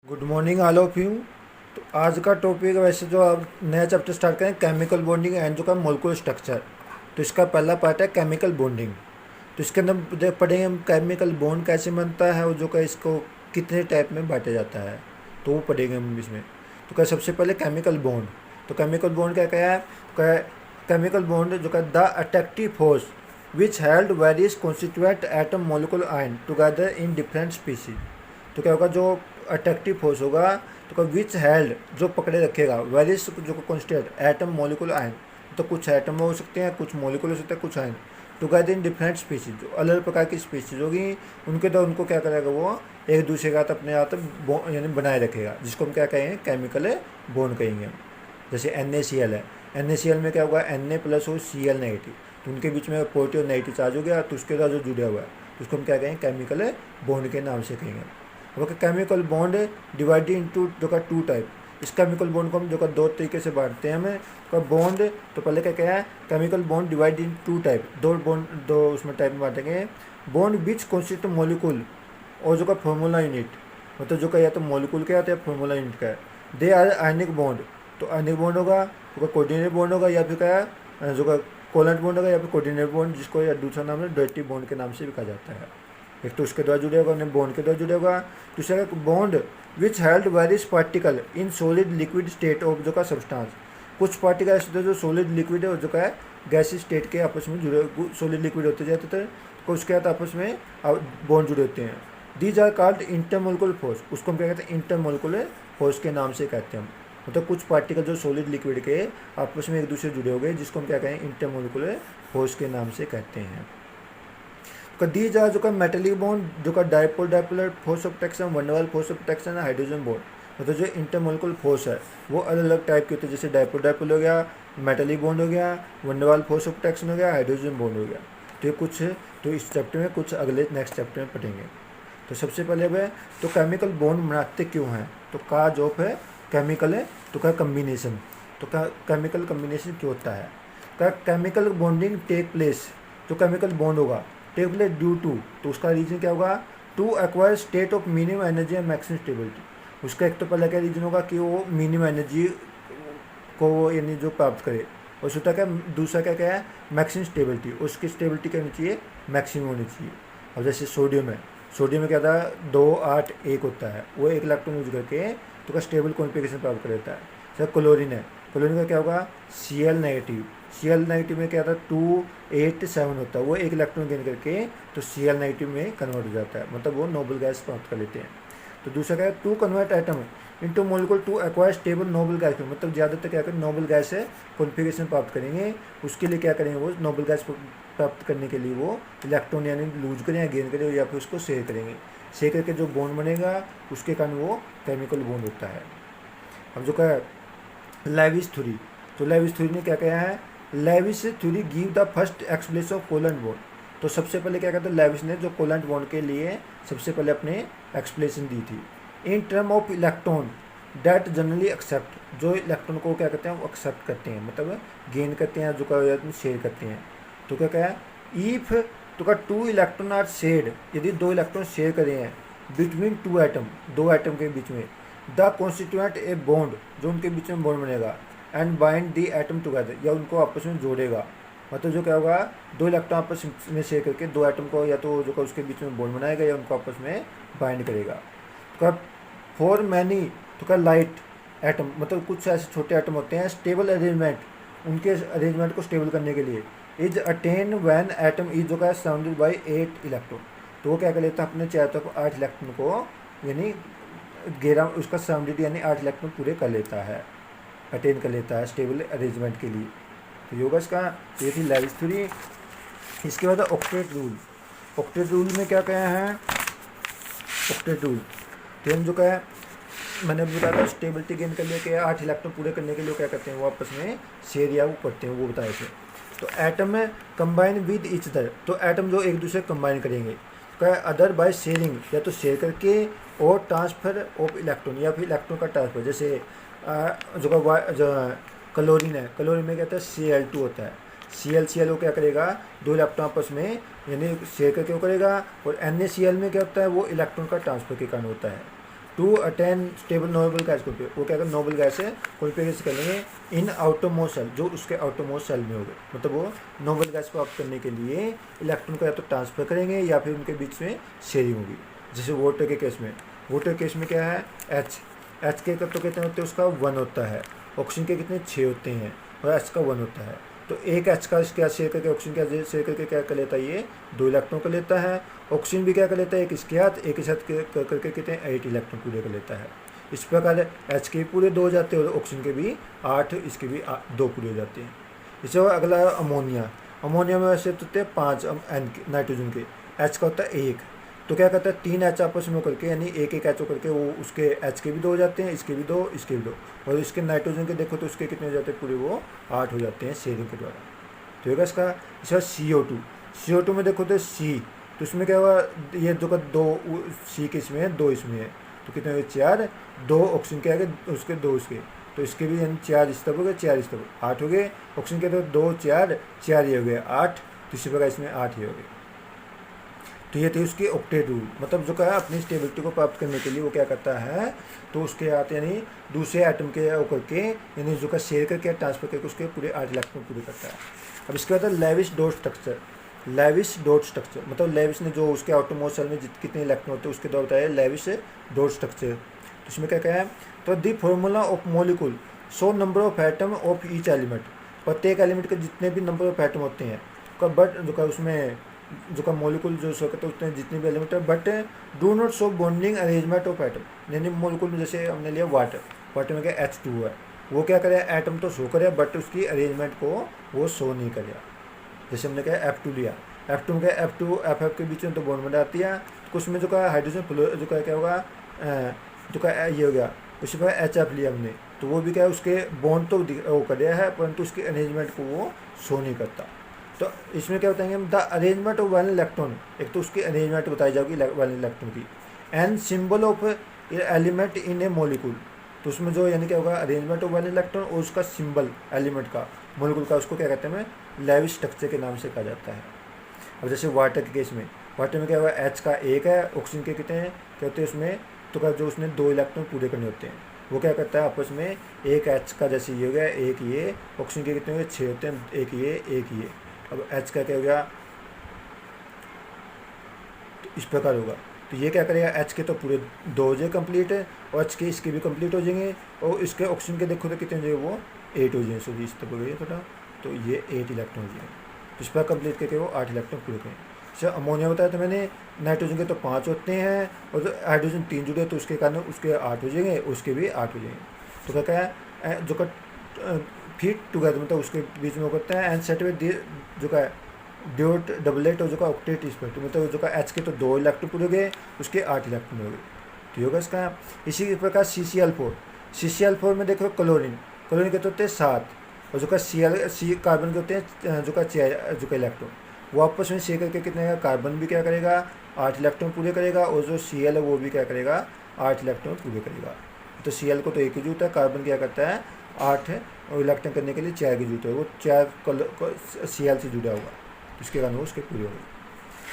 Good morning all of you. तो आज का टॉपिक वैसे जो आप नया चैप्टर स्टार्ट करें केमिकल बॉन्डिंग एंड जो का मोलिकुलर स्ट्रक्चर। तो इसका पहला पार्ट है केमिकल बॉन्डिंग। तो इसके अंदर पढ़ेंगे हम केमिकल बॉन्ड कैसे बनता है और जो का इसको कितने टाइप में बांटा जाता है, तो वो पढ़ेंगे हम इसमें। तो क्या सबसे पहले केमिकल बॉन्ड। तो केमिकल बॉन्ड क्या क्या है, केमिकल बॉन्ड जो का the attractive force which held various constituent atom molecular ion together in different species. तो क्या होगा, जो अट्रैक्टिव फोर्स होगा तो विच हेल्ड जो पकड़े रखेगा वेरियस जो कॉन्स्टेंट एटम मोलिकुलर आयन, तो कुछ एटम हो सकते हैं, कुछ मोलिकुल हो सकते हैं, कुछ ion together in different species. जो अलग अलग प्रकार की स्पीसीज होगी उनके तो उनको क्या करेगा, वो एक दूसरे का अपने हाथ यानी बनाए रखेगा, जिसको हम क्या कहेंगे केमिकल बॉन्ड कहेंगे। जैसे NaCl है, NaCl में क्या होगा Na प्लस और Cl नेगेटिव, तो उनके बीच में पॉजिटिव और नेगेटिव चार्ज हो गया, तो उसके साथ जो जुड़ा हुआ है तो उसको हम क्या कहेंगे केमिकल बॉन्ड के नाम से कहेंगे। Okay, chemical bond divided into जो का टू टाइप। इस केमिकल बॉन्ड को हम जो का दो तरीके से बांटते हैं हमें का बॉन्ड। तो पहले क्या क्या है, chemical bond divide in two type, दो बॉन्ड दो उसमें टाइप में बांटेंगे। बॉन्ड विच कॉन्स्टिट्यूट मोलिकुल और जो का फॉर्मूला यूनिट, मतलब जो का या तो मोलिकुल का है या फॉर्मूला यूनिट का है। दे आर आयनिक बॉन्ड, तो आयनिक बॉन्ड होगा, जो का कोऑर्डिनेट बॉन्ड होगा या फिर क्या है जो का कोवलेंट बॉन्ड होगा या फिर कोऑर्डिनेट बॉन्ड, जिसको या दूसरा नाम है डायरेक्टिव बॉन्ड के नाम से भी कहा जाता है। एक तो उसके द्वारा जुड़े होगा, उन्हें बॉन्ड के द्वारा जुड़े होगा। दूसरा bond which held various particle in solid liquid state of जो का सब्सटेंस। कुछ पार्टिकल ऐसे थे जो सॉलिड लिक्विड है और जो का है गैसी स्टेट के आपस में जुड़े, सॉलिड लिक्विड होते जाते थे, तो उसके साथ आपस में बॉन्ड जुड़े होते हैं। These are called intermolecular force, उसको हम क्या कहते हैं इंटरमोलिकुलर फोर्स के नाम से कहते हैं हम। मतलब कुछ पार्टिकल जो सॉलिड लिक्विड के आपस में एक दूसरे जुड़े हो गए, जिसको हम क्या कहें इंटरमोलिकुलर फोर्स के नाम से कहते हैं। तो दीज आर जो का मेटेलिक बॉन्ड, जो का dipolar force of protection, van der Waals force of protection, hydrogen bond. मतलब जो इंटरमोलिकुलर फोर्स है वो अलग अलग टाइप के होते हैं, जैसे डायपोल हो गया, मेटेलिक बॉन्ड हो गया, वनडेरवाल फोर्स ऑफ प्रोटेक्शन हो गया, हाइड्रोजन बॉन्ड हो गया। तो ये कुछ तो इस चैप्टर में, कुछ अगले नेक्स्ट चैप्टर में पढ़ेंगे। तो सबसे पहले वह तो केमिकल बॉन्ड बनाते क्यों हैं, तो का जॉब है केमिकल है तो का कम्बिनेशन। तो केमिकल कम्बिनेशन क्यों होता है, का केमिकल बॉन्डिंग टेक प्लेस, जो केमिकल बॉन्ड होगा टेक प्लेस ड्यू टू, तो उसका रीजन क्या होगा to acquire state of minimum energy and maximum stability. उसका एक तो पहले क्या रीजन होगा कि वो मिनिमम एनर्जी को यानी जो प्राप्त करे, और उसका क्या दूसरा क्या क्या है मैक्सिमम स्टेबिलिटी, उसकी स्टेबिलिटी क्या होनी चाहिए मैक्सिमम होनी चाहिए। अब जैसे सोडियम है, सोडियम में क्या था 2 8 1 होता है, वो एक इलेक्ट्रॉन यूज करके तो का स्टेबल कॉन्फिगरेशन प्राप्त कर देता है। जैसे क्लोरीन है, क्लोरीन का क्या होगा Cl नेगेटिव, Cl नेगेटिव में क्या था 2 8 7 होता है, वो एक इलेक्ट्रॉन गेन करके तो Cl नेगेटिव में कन्वर्ट हो जाता है, मतलब वो नोबल गैस प्राप्त कर लेते हैं। तो दूसरा क्या है to convert atom into molecule to acquire stable noble gas, मतलब ज़्यादातर क्या करें नोबल गैस है कॉन्फिगरेशन प्राप्त करेंगे। उसके लिए क्या करेंगे, वो नोबल गैस प्राप्त करने के लिए वो इलेक्ट्रॉन यानी लूज करें या गेन करें या फिर उसको शेयर करेंगे। शेयर करके जो बॉन्ड बनेगा उसके कारण वो केमिकल बॉन्ड होता है। अब जो क्या लेविस थ्योरी, तो लेविस थ्योरी ने क्या कहा है, Lewis theory give the first explanation of covalent bond. तो सबसे पहले क्या कहते हैं लेविस ने जो कोवलेंट बॉन्ड के लिए सबसे पहले अपने एक्सप्लेनेशन दी थी। In term of electron that generally accept, जो इलेक्ट्रॉन को क्या कहते हैं वो एक्सेप्ट करते हैं, मतलब गेन करते हैं, जो क्या शेयर करते हैं। तो क्या कहा ईफ तो का 2 इलेक्ट्रॉन आर शेयर्ड, यदि 2 इलेक्ट्रॉन शेयर करे हैं बिटवीन 2 एटम, 2 एटम के बीच में, द कॉन्स्टिट्यूएंट ए बॉन्ड, जो उनके बीच में बॉन्ड बनेगा, and bind the atom together, या उनको आपस में जोड़ेगा। मतलब जो क्या होगा 2 इलेक्ट्रॉन आपस में शेयर करके 2 एटम को या तो जो का उसके बीच में बॉन्ड बनाएगा या उनको आपस में बाइंड करेगा। तो का फॉर मैनी तो का लाइट एटम, मतलब कुछ ऐसे छोटे एटम होते हैं स्टेबल अरेंजमेंट, उनके अरेंजमेंट को स्टेबल करने के लिए is attain when atom is जो का सराउंडेड बाई 8 इलेक्ट्रॉन। तो वो क्या कर लेता है अपने चारों तरफ 8 इलेक्ट्रॉन को यानी घेरा उसका सराउंडेड यानी 8 इलेक्ट्रॉन पूरे कर लेता है, अटेन कर लेता है स्टेबल अरेंजमेंट के लिए। तो योगा इसका ये थी लेविस थ्योरी। इसके बाद ऑक्टेट रूल। ऑक्टेट रूल में क्या कहा है, ऑक्टेट रूल तो हम जो क्या है मैंने बताया था स्टेबिलिटी गेन कर लिए 8 इलेक्ट्रॉन पूरे करने के लिए क्या करते हैं वो आपस में शेयर या वो करते हैं, वो बताए थे। तो एटम में कंबाइन विद ईच अदर, तो एटम जो एक दूसरे कंबाइन करेंगे क्या अदर बाय शेयरिंग, या तो शेयर करके और ट्रांसफर ऑफ इलेक्ट्रॉन या फिर इलेक्ट्रॉन का ट्रांसफर। जैसे जो क्लोरीन है, क्लोरीन में क्या होता है Cl2 होता है, Cl वो क्या करेगा 2 इलेक्ट्रॉन आपस में यानी शेयर करके वो करेगा, और NaCl में क्या होता है वो इलेक्ट्रॉन का ट्रांसफर के कारण होता है। To attain stable noble gas को वो क्या करें, नोबल गैस है कॉन्फ़िगर कर लेंगे इन आउटरमोस्ट सेल, जो उसके आउटरमोस्ट सेल में हो गए, मतलब वो नोबल गैस प्राप्त करने के लिए इलेक्ट्रॉन को या तो ट्रांसफ़र करेंगे या फिर उनके बीच में शेयरिंग होगी। जैसे वाटर के केस में, वाटर के केस में क्या है, एच के तो कितने होते हैं, उसका 1 होता है। ऑक्सीजन के कितने 6 होते हैं और एच का 1 होता है। तो एक एच का क्या शेयर करके ऑक्सीजन क्या शेयर करके क्या कर लेता है, ये 2 इलेक्ट्रॉन को लेता है। ऑक्सीजन भी क्या कर लेता है, एक इसके हाथ एक इस हाथ करके कितने 8 इलेक्ट्रॉन पूरे कर लेता है। इस प्रकार एच के भी पूरे 2 हो जाते हैं और ऑक्सीजन के भी 8, इसके भी 2 पूरे हो जाते हैं। इससे अगला अमोनिया, अमोनिया में वैसे होते हैं 5 नाइट्रोजन के, एच का होता है 1। तो क्या करता है 3 एच आपस में होकर के, यानी एक एच होकर के वो उसके एच के भी 2 हो जाते हैं, इसके भी 2, इसके भी 2, और इसके नाइट्रोजन के देखो तो उसके कितने हो जाते हैं, पूरे वो 8 हो जाते हैं शेयरिंग के द्वारा। तो होगा इसका। इसका CO2 में देखो तो C, तो इसमें क्या हुआ, ये जो का 2 C के इसमें है, 2 इसमें है, तो कितने हो गए 4, 2 ऑक्सीजन के आगे उसके 2 इसके, तो इसके भी यानी 4 इस तरफ हो गए, 4 इस तरफ, 8 हो गए। ऑक्सीजन के तो 2 4 4 ये हो गए 8, तो इसी प्रकार इसमें 8 ये हो गए। तो ये थी उसकी ऑक्टेट रूल, मतलब जो क्या है अपनी स्टेबिलिटी को प्राप्त करने के लिए वो क्या करता है, तो उसके हाथ यानी दूसरे एटम के होकर के, यानी जो का शेयर करके ट्रांसफर करके उसके पूरे 8 इलेक्ट्रॉन पूरे करता है। अब इसके बाद है Lewis dot structure. Lewis dot structure मतलब लेविस ने जो उसके आउटरमोस्ट सेल में कितने इलेक्ट्रॉन होते हैं उसके द्वारा बताया लेविस डॉट स्ट्रक्चर। तो इसमें क्या है, तो the formula of molecule so number of atom of each element, प्रत्येक एलिमेंट के जितने भी नंबर ऑफ एटम होते हैं, बट जो का उसमें जो का मॉलिक्यूल जो सो कहते हैं उतने जितने भी एलिमेंट है, but do not show bonding arrangement of atom. यानी मॉलिक्यूल में जैसे हमने लिया वाटर में क्या H2 है, वो क्या करे एटम तो शो करे बट उसकी अरेंजमेंट को वो शो नहीं करेगा। जैसे हमने क्या F2 लिया, F2 में क्या F2 FF के बीच में तो बॉन्ड बन जाती है, तो उसमें जो का हाइड्रोजन जो का क्या होगा, जो का ये हो गया, उसी पर HF लिया हमने, तो वो भी क्या है उसके बॉन्ड तो वो कर दिया है परंतु उसके अरेंजमेंट को वो शो नहीं करता। तो इसमें क्या बताएंगे हम, the arrangement of valence electron, एक तो उसकी अरेंजमेंट बताई जाएगी वैलेंस इलेक्ट्रॉन की, and symbol of element in A molecule. तो उसमें जो यानी क्या होगा अरेंजमेंट ऑफ वैलेंस इलेक्ट्रॉन और उसका सिंबल एलिमेंट का मॉलिक्यूल का, उसको क्या कहते हैं, लेविस स्ट्रक्चर के नाम से कहा जाता है। अब जैसे वाटर के केस में, वाटर में क्या होगा H का 1 है, ऑक्सीजन के कितने हैं कहते हैं उसमें, तो क्या जो उसने 2 इलेक्ट्रॉन पूरे करने होते हैं, वो क्या करता है आपस में एक H का जैसे ये हो गया, एक ये, ऑक्सीजन के कितने हो गए 6 होते हैं, एक ये। अब H का क्या हो गया, तो इस प्रकार होगा। तो ये क्या करेगा, H के तो पूरे 2 हो जाए कंप्लीट है, और H के इसके भी कंप्लीट हो जाएंगे, और इसके ऑक्सीजन के देखो तो कितने हो जाएंगे, वो 8 हो जाएंगे। सॉरी इस तरफ हो गई थोड़ा, तो ये 8 इलेक्ट्रॉन हो जाएंगे, तो इस पर कंप्लीट करके वो 8 इलेक्ट्रॉन पूरे करें। जैसे अमोनिया बताया तो मैंने, नाइट्रोजन के तो 5 होते हैं, और जो हाइड्रोजन 3 जुड़े तो उसके कारण उसके 8 हो जाएंगे, उसके भी 8 हो जाएंगे। तो क्या है जो का फिट टुगेदर मतलब उसके बीच में वो करते हैं, एंड सेट विद जो का डॉट डबलेट और जो का ऑक्टेट स्पेक्ट, मतलब जो का H के तो 2 इलेक्ट्रॉन पूरे हो गए, उसके 8 इलेक्ट्रॉन हो गए। तो होगा इसका। इसी प्रकार CCl4 में देखो क्लोरीन के तो होते हैं 7, और जो का सी कार्बन के होते हैं जो का 6 जो का इलेक्ट्रॉन, वो आपस में शेयर करके कितने का कार्बन भी क्या करेगा 8 इलेक्ट्रॉन पूरे करेगा, और जो Cl है वो भी क्या करेगा 8 इलेक्ट्रॉन पूरे करेगा। तो Cl को तो 1 की जरूरत है, कार्बन क्या करता है 8 और इलेक्ट्रॉन करने के लिए 4 की जरूरत है, वो 4 Cl से जुड़ा हुआ, इसके कारण वो उसके पूरे हो गए।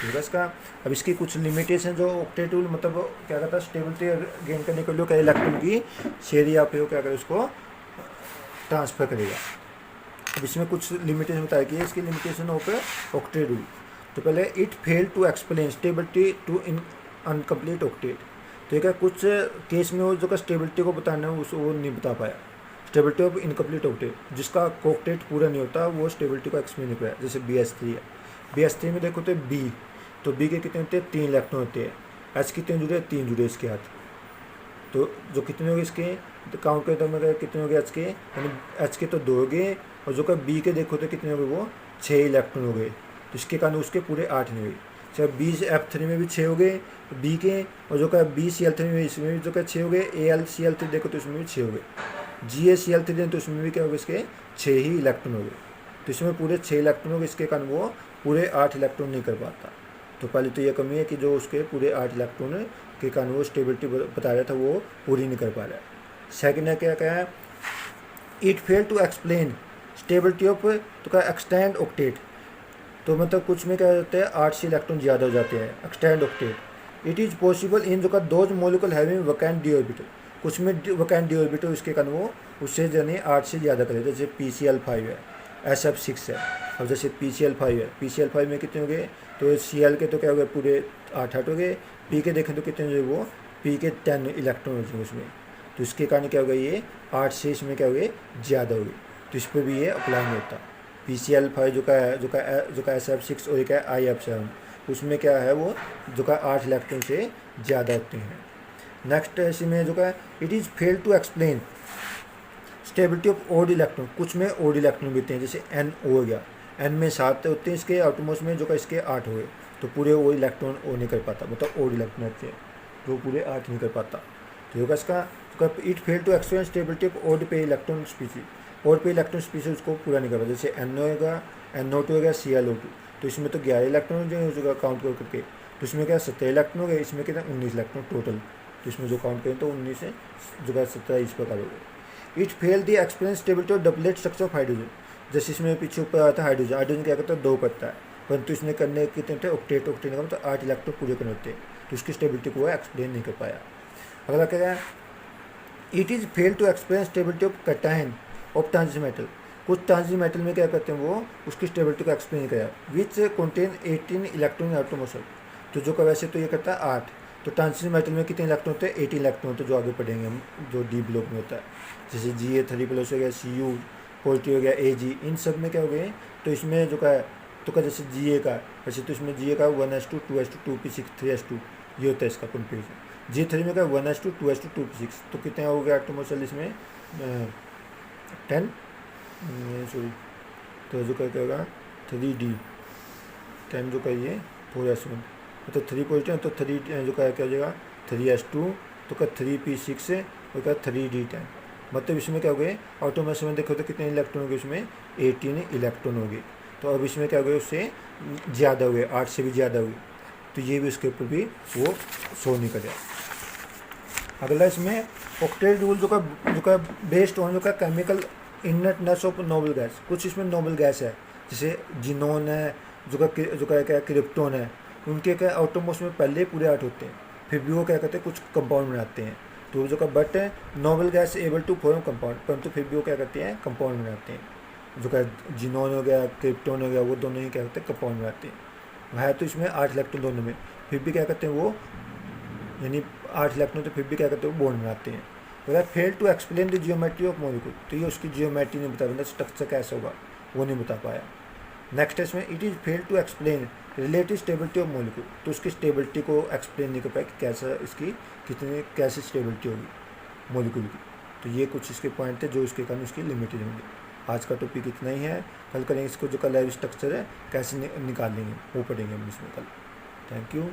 ठीक है इसका। अब इसकी कुछ लिमिटेशन जो ऑक्टेट रूल मतलब क्या करता है स्टेबिलिटी गेन करने के लिए क्या इलेक्ट्रॉन की शेयर या पे क्या करे उसको ट्रांसफ़र करेगा। अब इसमें कुछ लिमिटेशन बताई गई है, इसकी लिमिटेशन ऑफ ऑक्टेट रूल। तो पहले it fail to explain stability to in incomplete octet. तो क्या कुछ केस में वो जो का स्टेबिलिटी को बताना है उसको वो नहीं बता पाया, स्टेबिलिटी ऑफ इनकम्प्लीट ऑक्टेट, जिसका ऑक्टेट पूरा नहीं होता वो स्टेबिलिटी को एक्सप्लेन नहीं कराया। जैसे BH3 है, BH3 में देखो तो B, तो B के कितने होते हैं 3 इलेक्ट्रॉन होते हैं, H कितने जुड़े 3 जुड़े इसके हाथ, तो जो कितने हो गए इसके तो काउंट करते हैं कितने हो गए H के, यानी H के तो 2 हो गए, और जो का B के देखो तो कितने हो गए वो 6 इलेक्ट्रॉन हो गए, तो इसके कारण उसके पूरे 8 नहीं हुए। चाहे BF3 में भी 6 हो गए B के, और जो का BCl3 में इसमें भी जो का 6 हो गए, AlCl3 देखो तो इसमें भी 6 हो गए, GaCl3 तो इसमें भी क्या हो गए इसके 6 ही इलेक्ट्रॉन हो गए, तो इसमें पूरे 6 इलेक्ट्रॉन हो गए, इसके कारण वो पूरे 8 इलेक्ट्रॉन नहीं कर पाता। तो पहले तो ये कमी है कि जो उसके पूरे 8 इलेक्ट्रॉन के कारण वो स्टेबिलिटी बता रहा था वो पूरी नहीं कर पा रहा है। सेकेंड है क्या है, it fail to explain stability of तो क्या एक्सटेंड ऑक्टेट। तो मतलब कुछ में क्या होता है 8 से इलेक्ट्रॉन ज़्यादा हो जाते हैं extend octet, it is possible in जो का those molecule having vacant D orbital, कुछ में वैकेंट डी ऑर्बिटल उसके कारण वो उससे यानी 8 से ज़्यादा करे, जैसे PCl5 है, SF6 है। अब जैसे PCl5 है, PCl5 में कितने हो गए, तो Cl के तो क्या हो गए पूरे 8 हो गए, P के देखें तो कितने हो गए, वो P के 10 इलेक्ट्रॉन हो जाएंगे उसमें, तो इसके कारण क्या हो गया, ये 8 से इसमें क्या हो गए ज़्यादा हो गई, तो इस पर भी ये अप्लाई नहीं होता। PCl5 जो का SF6 और एक है IF7, उसमें क्या है वो जो का 8 इलेक्ट्रॉन से ज़्यादा होते हैं। नेक्स्ट इसमें जो का it is fail to explain stability of odd electron, कुछ में ओड इलेक्ट्रॉन भी होते हैं, जैसे NO हो गया, N में 7 होते हैं इसके आटोमोस में, जो का इसके 8 हुए, तो पूरे वो इलेक्ट्रॉन ओ नहीं कर पाता, मतलब ओड इलेक्ट्रॉन होते हैं जो पूरे 8 नहीं कर पाता। तो योगा इसका it fail to explain stability of odd pair electron species, odd pair electron species उसको पूरा नहीं कर पाता। जैसे NO होगा, NO2 होगा, ClO2, तो इसमें तो 11 इलेक्ट्रॉन जो है काउंट करके, तो इसमें क्या 17 इलेक्ट्रॉन हो गए, इसमें क्या 19 इलेक्ट्रॉन टोटल, तो इसमें जो काउंट करें तो 19 से जो है 17 इस प्रकार हो गए। It fail the explain stability of doublet structure of hydrogen, जैसे इसमें पीछे ऊपर आता है हाइड्रोजन, हाइड्रोजन क्या करता है 2 करता है, परंतु इसने करने कितने थे ऑक्टेट, ऑक्टेट का मतलब 8 इलेक्ट्रॉन पूरे करने होते हैं, तो इसकी स्टेबिलिटी को वो एक्सप्लेन नहीं कर पाया। अगला क्या है, it is fail to explain stability of cation of transition metal, कुछ ट्रांजिशन मेटल में क्या करते हैं वो उसकी स्टेबिलिटी को एक्सप्लेन नहीं कराया। विच कंटेन 18 इलेक्ट्रॉन एटमोसफेयर, तो जो का वैसे तो ये करता है 8, तो ट्रांजिशन मेटल में कितने इलेक्ट्रॉन होते हैं 18 इलेक्ट्रॉन होते हैं, जो आगे पढ़ेंगे हम, जो डी ब्लॉक में होता है, जैसे Ga3+ हो गया, Cu पॉजिटिव हो गया, Ag, इन सब में क्या हो गए, तो इसमें जो का है तो का जैसे Ga का वैसे तो इसमें Ga का 1s2 2s2 2p6 3s2 ये होता है इसका कॉन्फ़िगरेशन। G3 में क्या 1s2 2s2 2p6, तो कितने हो गया एटमोसफेयर इसमें 10 सॉरी, तो जो क्या होगा 3d 10 जो का ये 4s1, मतलब 3 पॉजिटिव, तो 3 जो का क्या हो जाएगा 3s2, तो का 3p6 और क्या 3d10, मतलब इसमें क्या हो गए ऑटोमेशन में देखो तो कितने इलेक्ट्रॉन हो गए, उसमें 18 इलेक्ट्रॉन हो गए, तो अब इसमें क्या हो गया उससे ज़्यादा हुए, 8 से भी ज़्यादा हुई, तो ये भी उसके ऊपर भी वो शो नहीं करेगा। अगला इसमें ऑक्टेट रूल जो का बेस्ड ऑन जो का chemical inertness of noble gas, कुछ इसमें नोबल गैस है, जैसे जिनोन है, जो का क्या क्रिप्टोन है, उनके क्या आटोमोस में पहले पूरे 8 होते हैं, फिर भी वो क्या करते हैं कुछ कंपाउंड बनाते हैं, तो जो का बट है noble gas able to form compound, परंतु फिर भी वो क्या करते हैं कंपाउंड बनाते हैं, जो का जिनोन हो गया क्रिप्टोन हो गया, वो दोनों ही क्या करते हैं कंपाउंड बनाते हैं। है तो इसमें 8 इलेक्ट्रॉन दोनों में, फिर भी क्या करते हैं वो, यानी 8 इलेक्ट्रॉन तो फिर भी क्या करते हैं वो बॉन्ड बनाते हैं। अगर fail to explain the geometry of molecule, तो ये उसकी जियोमेट्री नहीं बता पाया, स्ट्रक्चर कैसा होगा वो नहीं बता पाया। नेक्स्ट है इसमें it is fail to explain relative stability of molecule, तो उसकी स्टेबिलिटी को एक्सप्लेन नहीं कर पाया कि कैसा इसकी कितनी कैसी स्टेबिलिटी होगी मॉलिक्यूल की। तो ये कुछ इसके पॉइंट थे जो इसके कारण उसकी लिमिटेड होंगे। आज का टॉपिक इतना ही है, कल करेंगे इसको जो कल लाइव स्ट्रक्चर है कैसे निकालेंगे वो पढ़ेंगे हम इसमें कल। Thank you.